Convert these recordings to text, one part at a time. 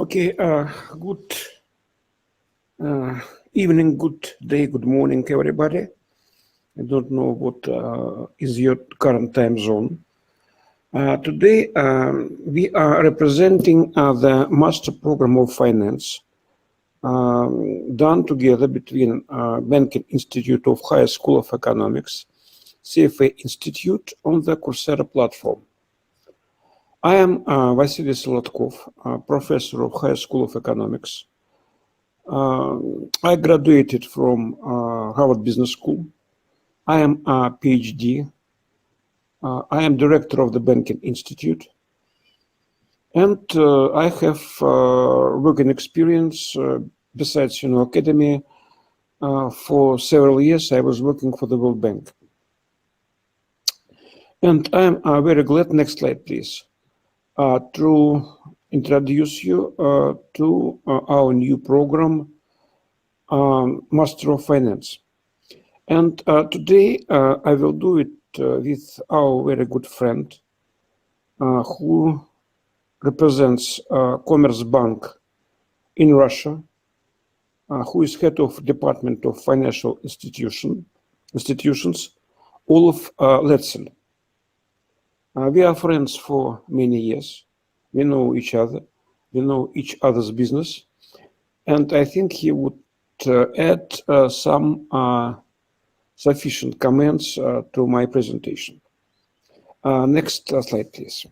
Okay, good evening, good day, good morning, everybody. I don't know what is your current time zone. Today, we are representing the Master Program of Finance done together between Banking Institute of Higher School of Economics, CFA Institute on the Coursera platform. I am Vasily Solodkov, professor of Higher School of Economics. I graduated from Harvard Business School. I am a PhD. I am director of the Banking Institute. And I have working experience besides academy. For several years, I was working for the World Bank. And I'm very glad, next slide, please, to introduce you to our new program, Master of Finance. And today I will do it with our very good friend who represents Commerzbank in Russia, who is head of Department of Financial Institutions, Olaf Letzel. We are friends for many years. We know each other. We know each other's business. And I think he would add some sufficient comments to my presentation. Next slide, please.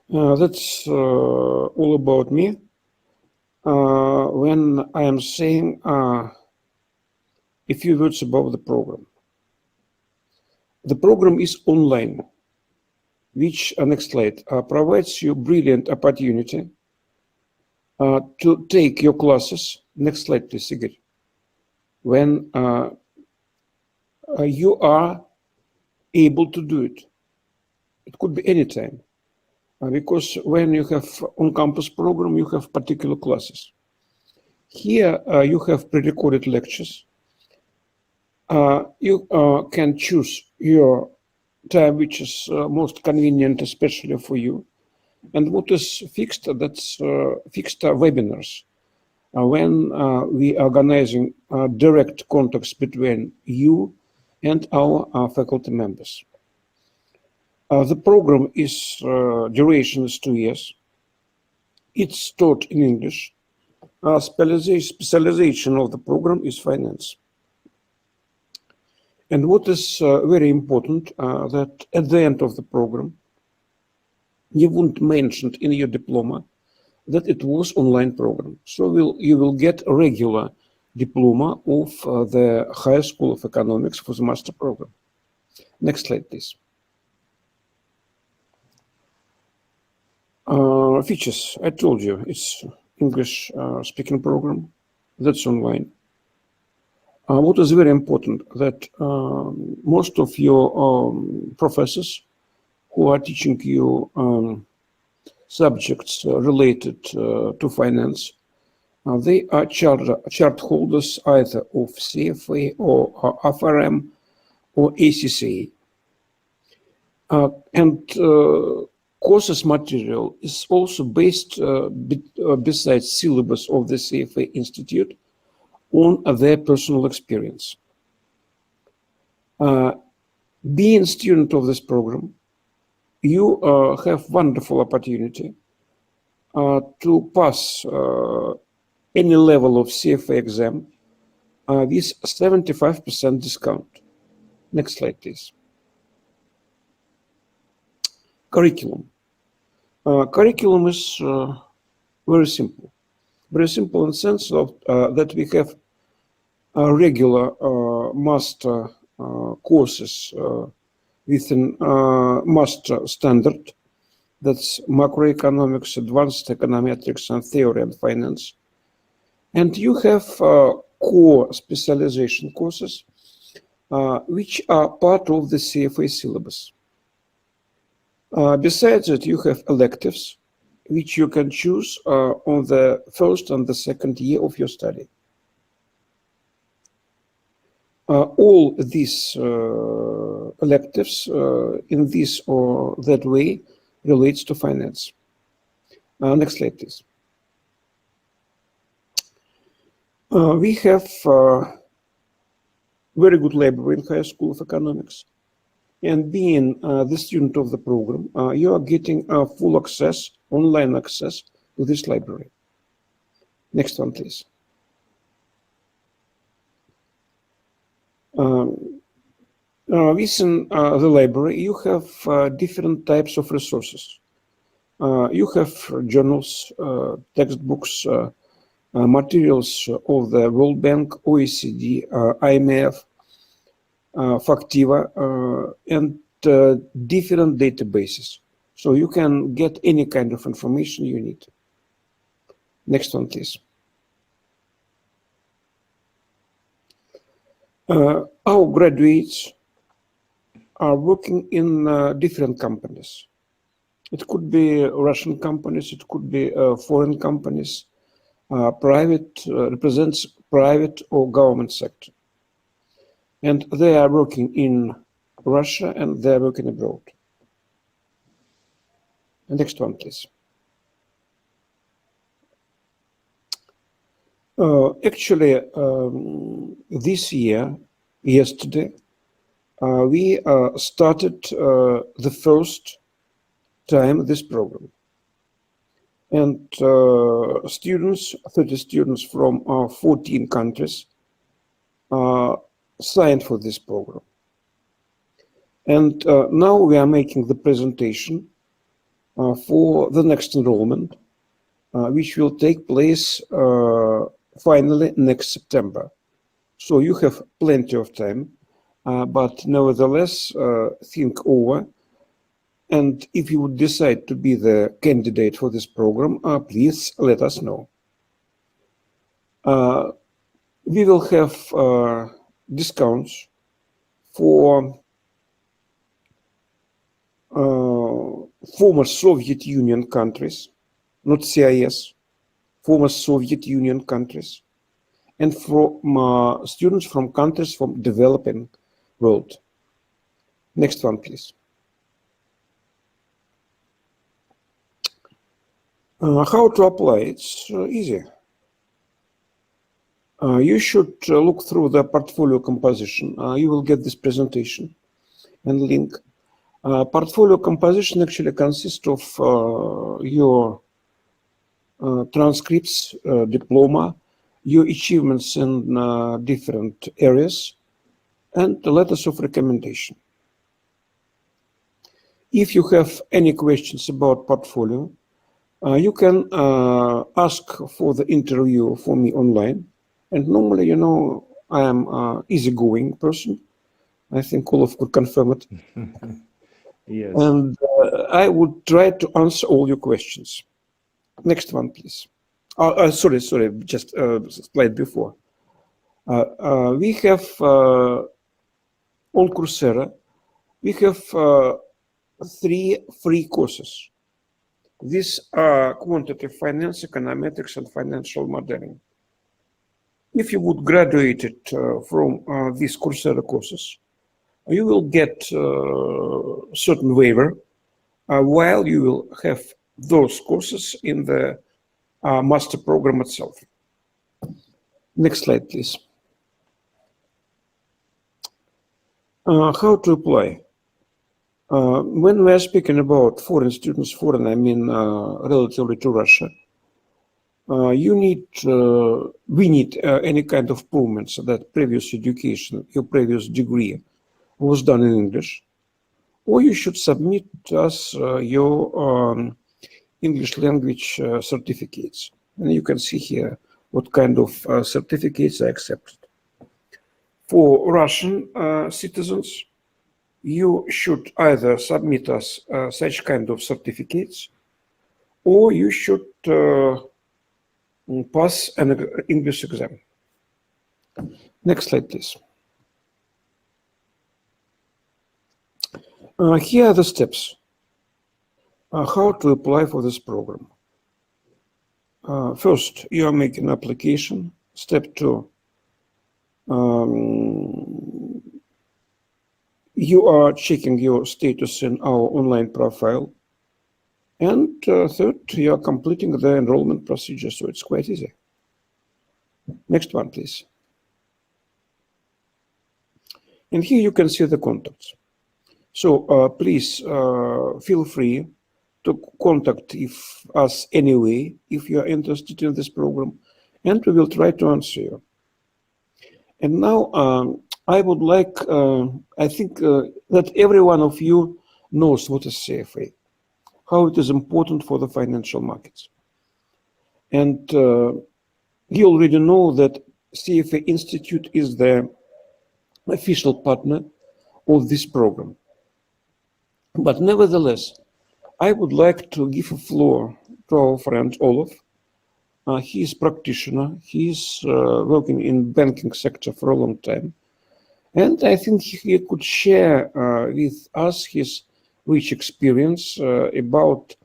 That's all about me. When I am saying a few words about the program. The program is online, which, next slide, provides you brilliant opportunity to take your classes. Next slide, please, Igor. When you are able to do it. It could be any time. Because when you have on-campus program, you have particular classes. Here you have pre-recorded lectures. You can choose your time which is most convenient, especially for you. And what is fixed, that's fixed webinars. When we are organizing direct contacts between you and our faculty members. The program is, duration is 2 years. It's taught in English. Specialization of the program is finance. And what is very important, that at the end of the program, you won't mention in your diploma that it was online program. So you will get a regular diploma of the Higher School of Economics for the master program. Next slide, please. Features, I told you, it's English speaking program, that's online. What is very important that most of your professors who are teaching you subjects related to finance, they are chart holders either of CFA or FRM or ACCA. And courses material is also based, besides syllabus of the CFA Institute, on their personal experience. Being a student of this program, you have wonderful opportunity to pass any level of CFA exam with 75% discount. Next slide, please. Curriculum. Curriculum is very simple. Very simple in the sense of that we have regular master courses within master standard. That's macroeconomics, advanced econometrics, and theory and finance. And you have core specialization courses, which are part of the CFA syllabus. Besides that, you have electives, which you can choose on the first and the second year of your study. All these electives in this or that way relates to finance. Next slide, please. We have very good library in High School of Economics. And being the student of the program, you are getting full access, online access to this library. Next one, please. Within the library, you have different types of resources. You have journals, textbooks, materials of the World Bank, OECD, IMF, Factiva, and different databases. So you can get any kind of information you need. Next one, please. Our graduates are working in different companies. It could be Russian companies, it could be foreign companies, private, represents private or government sector. And they are working in Russia and they are working abroad. Next one, please. Actually, this year, yesterday, we started the first time this program. And students, 30 students from 14 countries signed for this program. And now we are making the presentation for the next enrollment, which will take place finally next September. So you have plenty of time, but nevertheless, think over. And if you would decide to be the candidate for this program, please let us know. We will have discounts for former Soviet Union countries, not CIS, former Soviet Union countries, and from students from countries from developing world. Next one, please. How to apply? It's easy. You should look through the portfolio composition. You will get this presentation and link. Portfolio composition actually consists of your transcripts, diploma, your achievements in different areas, and letters of recommendation. If you have any questions about portfolio, you can ask for the interview for me online. And normally, you know, I am an easygoing person. I think Olaf could confirm it. Yes. And I would try to answer all your questions. Next one, please. Sorry, just a slide before. We have on Coursera, we have 3 free courses. These are quantitative finance, econometrics, and financial modeling. If you would graduate it from these Coursera courses, you will get certain waiver while you will have those courses in the master program itself. Next slide, please. How to apply? When we are speaking about foreign students, foreign, I mean relatively to Russia, we need any kind of proof that previous education, your previous degree was done in English, or you should submit us your English language certificates. And you can see here what kind of certificates are accepted. For Russian citizens, you should either submit us such kind of certificates, or you should pass an English exam. Next slide, please. Here are the steps. How to apply for this program. First, you are making an application. Step 2, you are checking your status in our online profile. And third, you are completing the enrollment procedure, so it's quite easy. Next one, please. And here you can see the contacts. So please feel free to contact us anyway if you are interested in this program, and we will try to answer you. And now I would like, I think that every one of you knows what is CFA, how it is important for the financial markets. And you already know that CFA Institute is the official partner of this program. But nevertheless, I would like to give a floor to our friend Olaf. He is a practitioner. He is working in banking sector for a long time. And I think he could share with us his rich experience about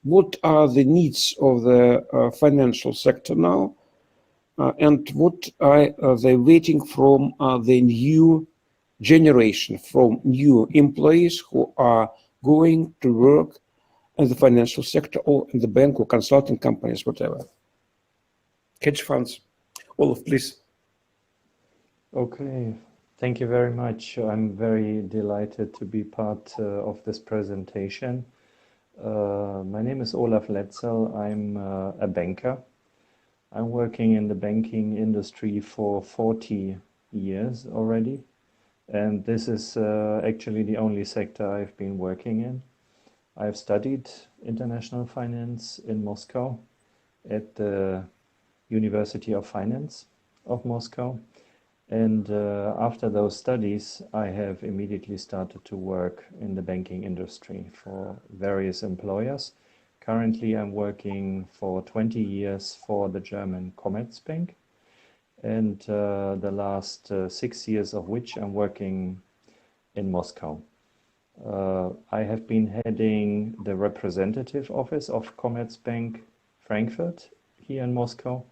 what are the needs of the financial sector now, and what are they waiting from the new generation, from new employees who are going to work in the financial sector or in the bank or consulting companies, whatever. Hedge funds. Olaf, please. Okay, thank you very much. I'm very delighted to be part of this presentation. My name is Olaf Letzel. I'm a banker. I'm working in the banking industry for 40 years already. And this is actually the only sector I've been working in. I've studied international finance in Moscow at the University of Finance of Moscow. And after those studies, I have immediately started to work in the banking industry for various employers. Currently, I'm working for 20 years for the German Commerzbank, and the last 6 years of which I'm working in Moscow. I have been heading the representative office of Commerzbank Frankfurt here in Moscow,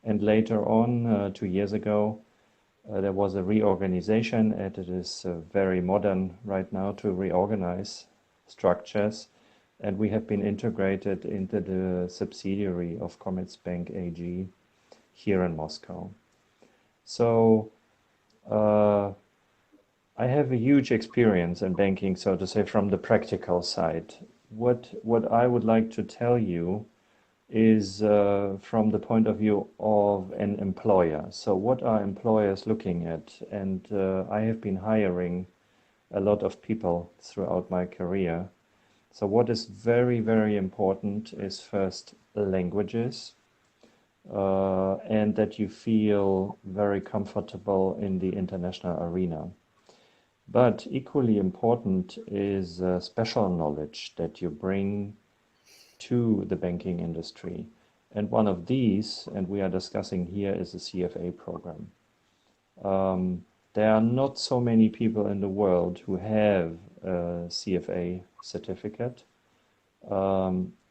and later on, 2 years ago, there was a reorganization, and it is very modern right now to reorganize structures, and we have been integrated into the subsidiary of Commerzbank AG here in Moscow. So I have a huge experience in banking, so to say, from the practical side. What I would like to tell you is from the point of view of an employer. So what are employers looking at? And I have been hiring a lot of people throughout my career. So what is very, very important is first languages, and that you feel very comfortable in the international arena. But equally important is special knowledge that you bring to the banking industry. And one of these, and we are discussing here, is the CFA program. There are not so many people in the world who have a CFA certificate.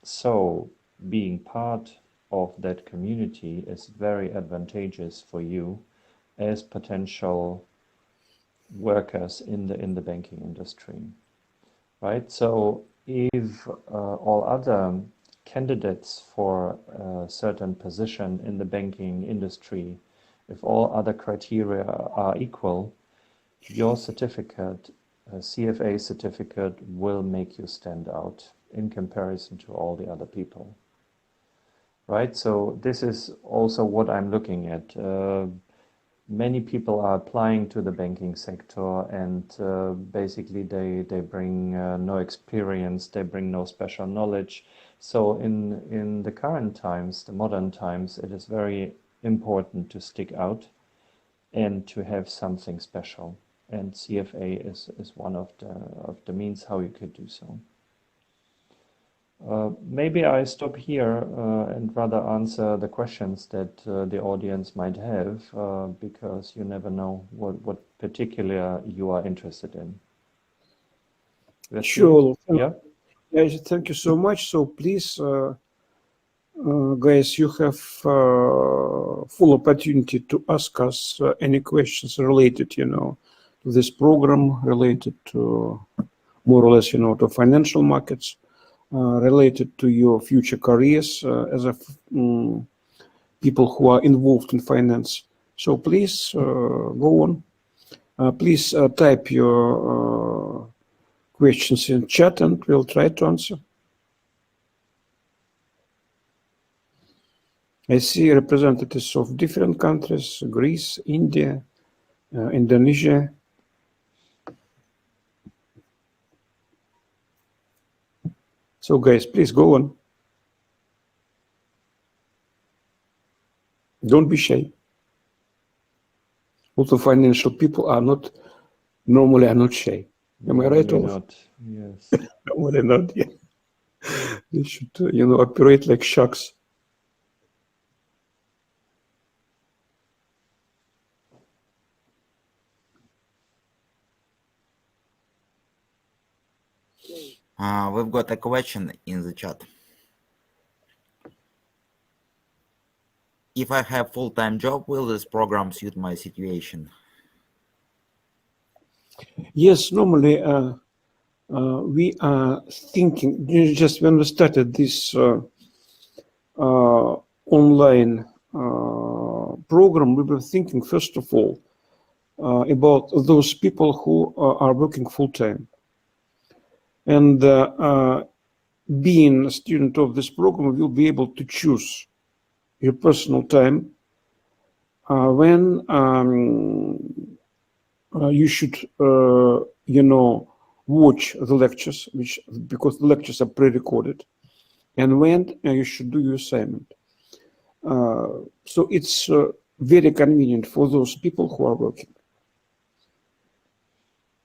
So being part of that community is very advantageous for you as potential workers in the banking industry, right? So if all other candidates for a certain position in the banking industry, if all other criteria are equal, your certificate, a CFA certificate, will make you stand out in comparison to all the other people, right? So this is also what I'm looking at. Many people are applying to the banking sector, and basically they bring no experience, they bring no special knowledge. So in the current times, the modern times, it is very important to stick out and to have something special. And CFA is one of the means how you could do so. Maybe I stop here and rather answer the questions that the audience might have, because you never know what particular you are interested in. Sure. Yeah. Yes, thank you so much. So please, guys, you have full opportunity to ask us any questions related, to this program, related to more or less, to financial markets, related to your future careers as a people who are involved in finance. So please go on. Please type your questions in chat and we'll try to answer. I see representatives of different countries: Greece, India, Indonesia. So guys, please go on. Don't be shy. Also, financial people are not normally shy. Am I right, Olaf? Not, yes. Normally not, yeah. They should, operate like sharks. We've got a question in the chat. If I have full-time job, will this program suit my situation? Yes, normally we are thinking, just when we started this online program, we were thinking, first of all, about those people who are working full-time. And being a student of this program, you'll be able to choose your personal time when you should, watch the lectures, because the lectures are pre-recorded, and when you should do your assignment. So it's very convenient for those people who are working.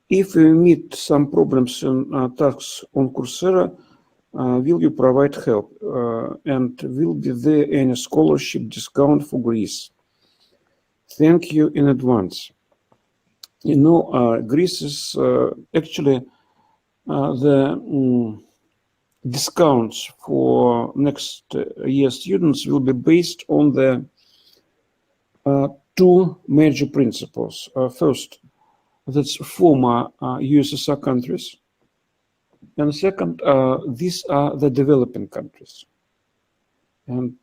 If you meet some problems in tasks on Coursera, will you provide help? And will be there any scholarship discount for Greece? Thank you in advance. Greece is actually the discounts for next year students will be based on the two major principles. First, that's former USSR countries. And second, these are the developing countries. And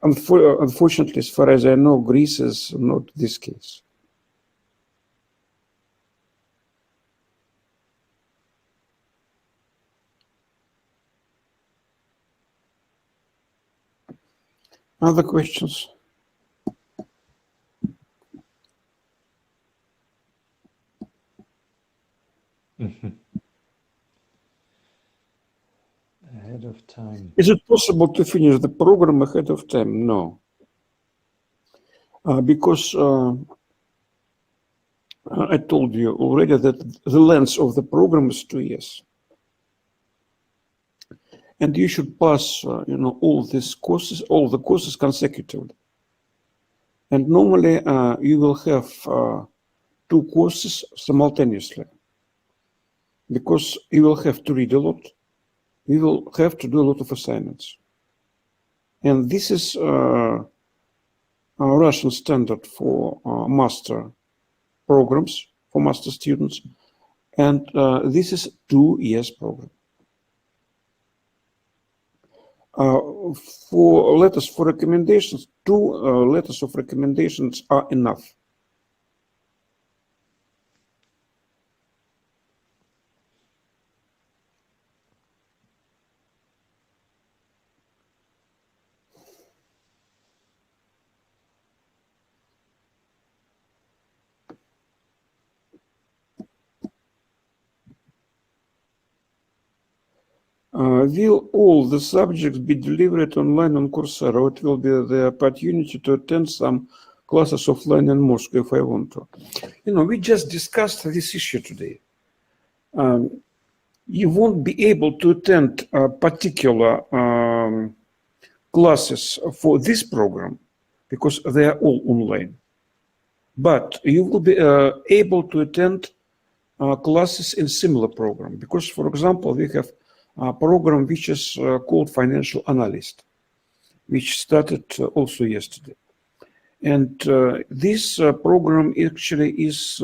unfortunately, as far as I know, Greece is not this case. Other questions? Ahead of time. Is it possible to finish the program ahead of time? No. Because I told you already that the length of the program is 2 years. And you should pass, all the courses consecutively. And normally you will have 2 courses simultaneously, because you will have to read a lot. You will have to do a lot of assignments. And this is a Russian standard for master programs, for master students. And this is 2 years program. For letters for recommendations, 2 letters of recommendations are enough. Will all the subjects be delivered online on Coursera, or it will be the opportunity to attend some classes offline in Moscow if I want to? We just discussed this issue today. You won't be able to attend particular classes for this program because they are all online. But you will be able to attend classes in similar program because, for example, we have a program which is called Financial Analyst, which started also yesterday. And this program actually is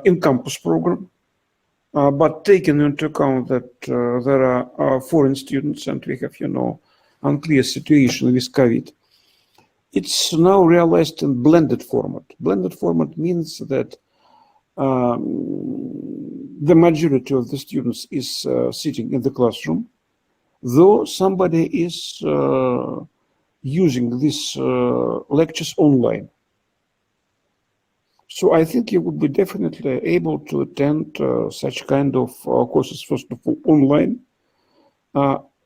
in-campus program. but taking into account that there are foreign students and we have, unclear situation with COVID, it's now realized in blended format. Blended format means that the majority of the students is sitting in the classroom, though somebody is using these lectures online. So I think you would be definitely able to attend such kind of courses, first of all, online,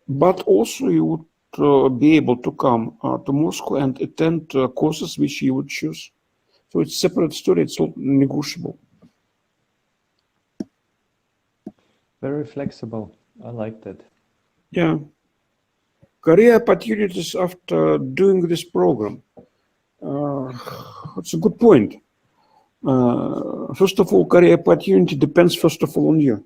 but also you would be able to come to Moscow and attend courses which you would choose. So it's a separate story, it's all negotiable. Very flexible. I like that. Yeah. Career opportunities after doing this program. That's a good point. First of all, career opportunity depends first of all on you.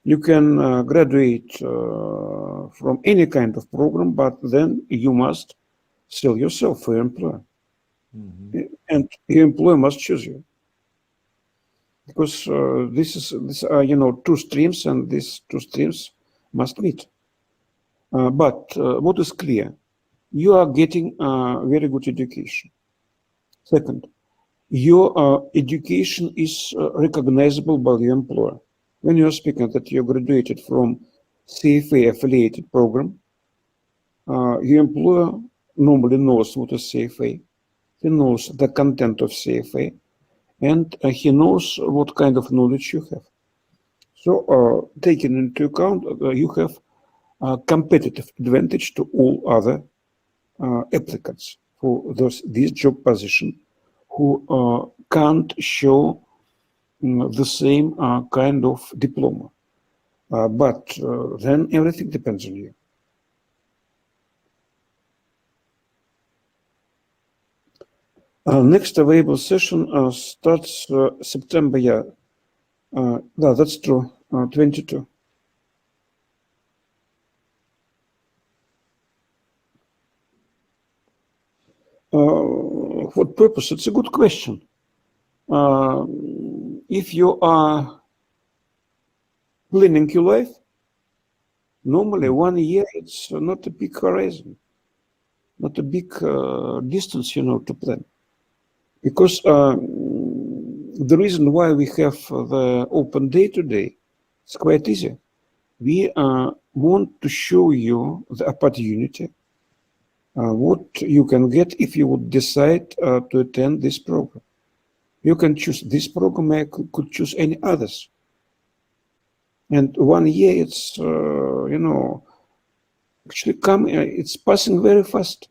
You can graduate from any kind of program, but then you must sell yourself for your employer. And your employer must choose you. Because these are, two streams, and these two streams must meet. But what is clear? You are getting a very good education. Second, your education is recognizable by the employer. When you are speaking that you graduated from CFA affiliated program, your employer normally knows what is CFA. He knows the content of CFA, and he knows what kind of knowledge you have. So, taking into account, you have a competitive advantage to all other applicants for this job position who can't show the same kind of diploma. But then everything depends on you. Next available session starts September, yeah. That's true, 22. What purpose? It's a good question. If you are planning your life, normally 1 year, it's not a big horizon, not a big distance, to plan. Because the reason why we have the open day today is quite easy. We want to show you the opportunity, what you can get if you would decide to attend this program. You can choose this program, I could choose any others. And 1 year, it's, actually it's passing very fast.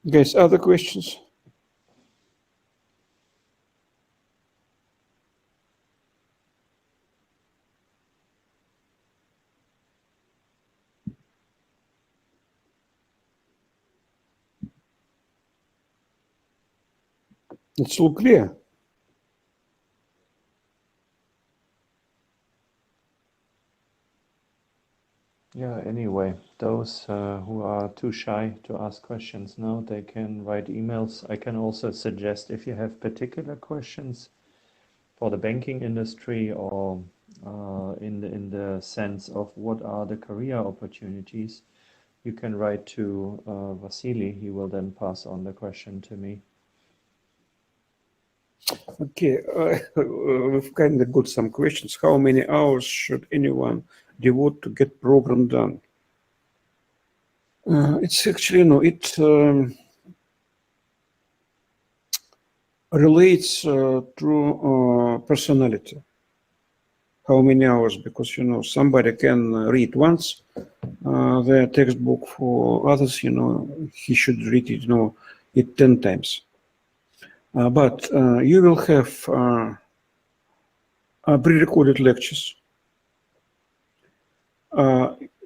Guys, other questions? It's all clear. Yeah, anyway, those who are too shy to ask questions now, they can write emails. I can also suggest if you have particular questions for the banking industry or in the sense of what are the career opportunities, you can write to Vasily. He will then pass on the question to me. Okay, we've kind of got some questions. How many hours should anyone devote to get program done? It's actually, it relates to personality. How many hours? Because, somebody can read once the textbook. For others, he should read it, it 10 times. But you will have pre-recorded lectures.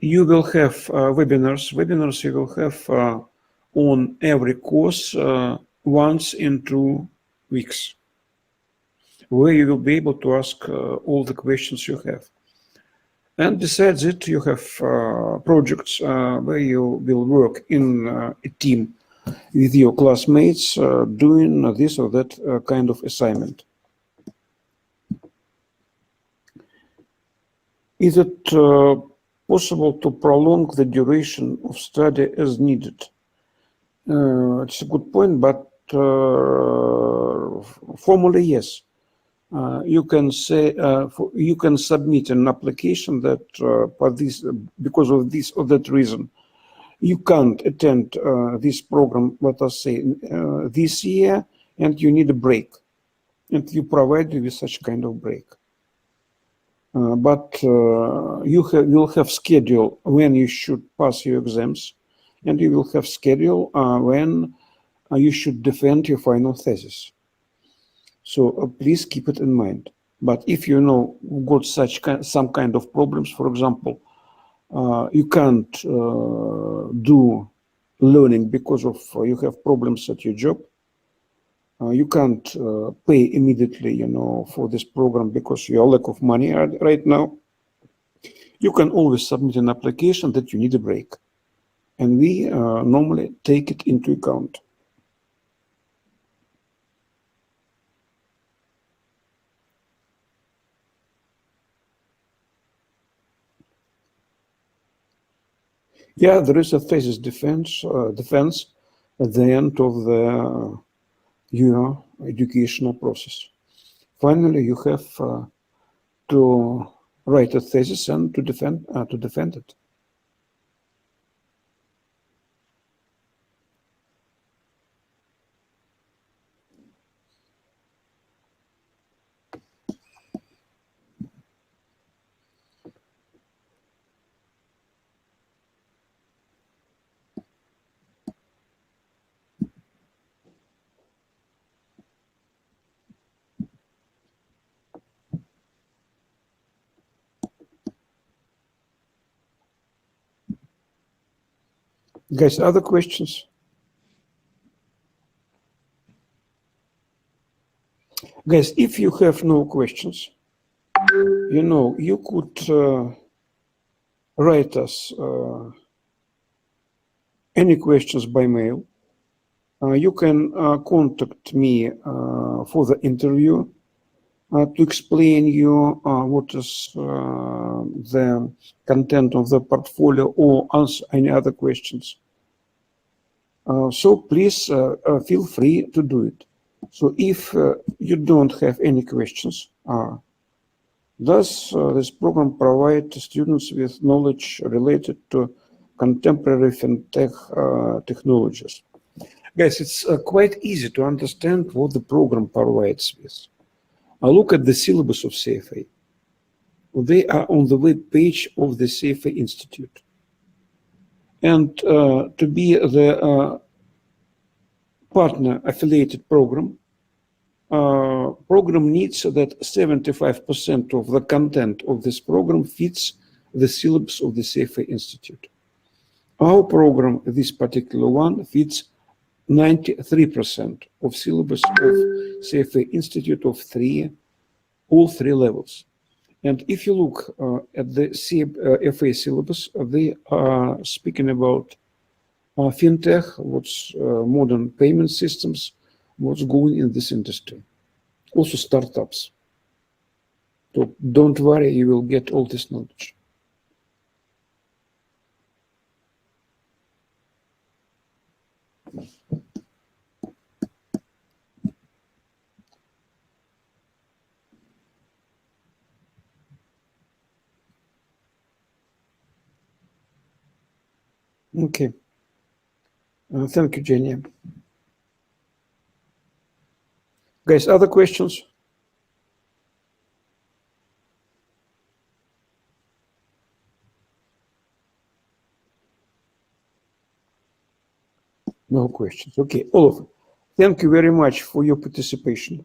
You will have webinars. Webinars you will have on every course once in 2 weeks, where you will be able to ask all the questions you have. And besides it, you have projects where you will work in a team with your classmates doing this or that kind of assignment. Is it possible to prolong the duration of study as needed? It's a good point, but formally, yes. You can say you can submit an application that for this, because of this or that reason, you can't attend this program, let us say, this year, and you need a break, and you provide you with such kind of break. But you'll have schedule when you should pass your exams, and you will have schedule when you should defend your final thesis. So please keep it in mind. But if you know got some kind of problems, for example, you can't do learning because of you have problems at your job. You can't pay immediately, for this program because you are lack of money right now. You can always submit an application that you need a break, and we normally take it into account. Yeah, there is a thesis defense at the end of your educational process. Finally, you have to write a thesis and to defend it. Guys, other questions? Guys, if you have no questions, you could write us any questions by mail. You can contact me for the interview to explain you what is the content of the portfolio or answer any other questions. So please feel free to do it. So if you don't have any questions, does this program provide students with knowledge related to contemporary fintech technologies? Guys, it's quite easy to understand what the program provides with. Look at the syllabus of CFA. They are on the web page of the CFA Institute. And to be the partner affiliated program, program needs that 75% of the content of this program fits the syllabus of the CFA Institute. Our program, this particular one, fits 93% of syllabus of CFA Institute of all three levels. And if you look at the CFA syllabus, they are speaking about fintech, what's modern payment systems, what's going in this industry. Also startups. So don't worry, you will get all this knowledge. Okay. Thank you, Jenny. Guys, other questions? No questions. Okay, Olaf, thank you very much for your participation.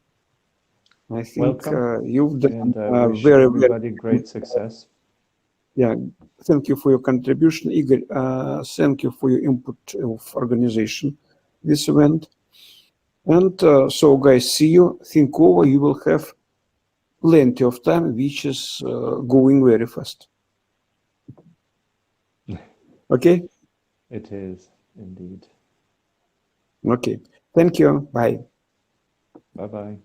I think you've done wish everybody great success. Yeah, thank you for your contribution, Igor. Thank you for your input of organization this event. And so, guys, see you. Think over. You will have plenty of time, which is going very fast. Okay? It is indeed. Okay. Thank you. Bye. Bye bye.